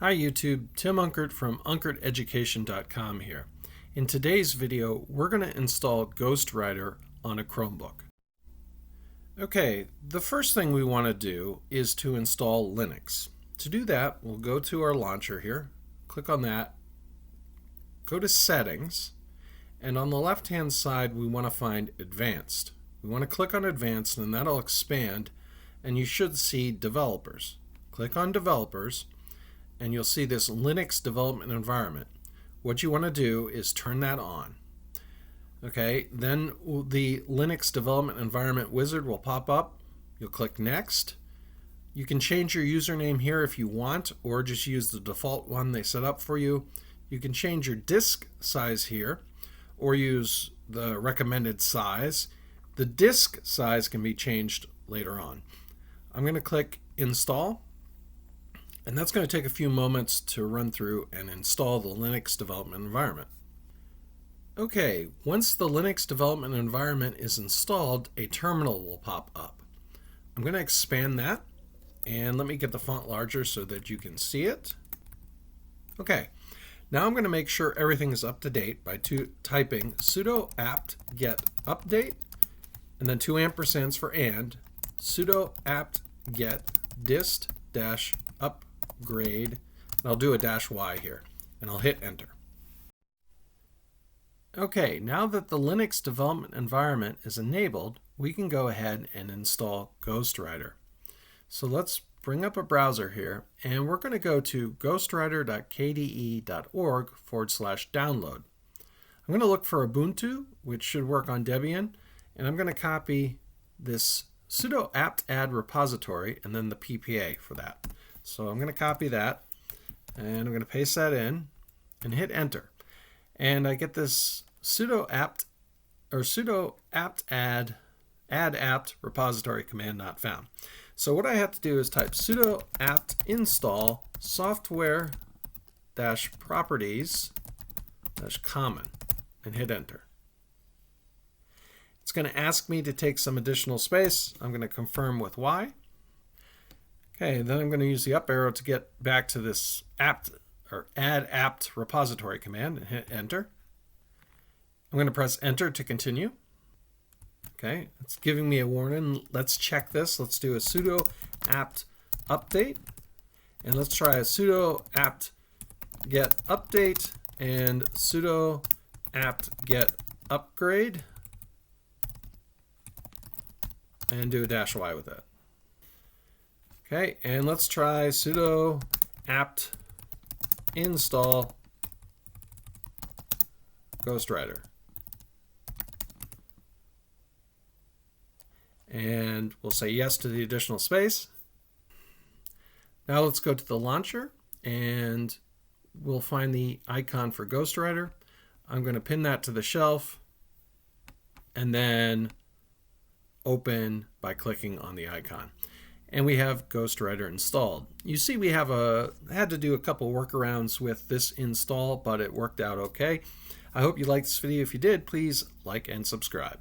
Hi YouTube, Tim Unkert from UnkertEducation.com here. In today's video, we're going to install Ghostwriter on a Chromebook. Okay, the first thing we want to do is to install Linux. To do that, we'll go to our launcher here, click on that, go to Settings, and on the left-hand side we want to find Advanced. We want to click on Advanced and that'll expand, and you should see Developers. Click on Developers, and you'll see this Linux development environment. What you want to do is turn that on. Okay, then the Linux development environment wizard will pop up. You'll click Next. You can change your username here if you want, or just use the default one they set up for you. You can change your disk size here, or use the recommended size. The disk size can be changed later on. I'm going to click Install. And that's going to take a few moments to run through and install the Linux development environment. Okay, once the Linux development environment is installed, a terminal will pop up. I'm going to expand that, and let me get the font larger so that you can see it. Okay, now I'm going to make sure everything is up to date by typing sudo apt get update, and then 2 ampersands for sudo apt get dist dash upgrade, and I'll do a -y here, and I'll hit enter. Okay, now that the Linux development environment is enabled, we can go ahead and install Ghostwriter. So let's bring up a browser here, and we're going to go to ghostwriter.kde.org/download. I'm going to look for Ubuntu, which should work on Debian, and I'm going to copy this sudo apt add repository and then the PPA for that. So I'm going to copy that, and I'm going to paste that in and hit enter. And I get this sudo apt add apt repository command not found. So what I have to do is type sudo apt install software properties common and hit enter. It's going to ask me to take some additional space. I'm going to confirm with Y. Okay, then I'm going to use the up arrow to get back to this apt or add apt repository command and hit enter. I'm going to press enter to continue. Okay, it's giving me a warning. Let's check this. Let's do a sudo apt update, and let's try a sudo apt get update and sudo apt get upgrade, and do a -y with that. Okay, and let's try sudo apt install Ghostwriter. And we'll say yes to the additional space. Now let's go to the launcher, and we'll find the icon for Ghostwriter. I'm going to pin that to the shelf, and then open by clicking on the icon. And we have Ghostwriter installed. You see we have had to do a couple workarounds with this install, but it worked out okay. I hope you liked this video. If you did, please like and subscribe.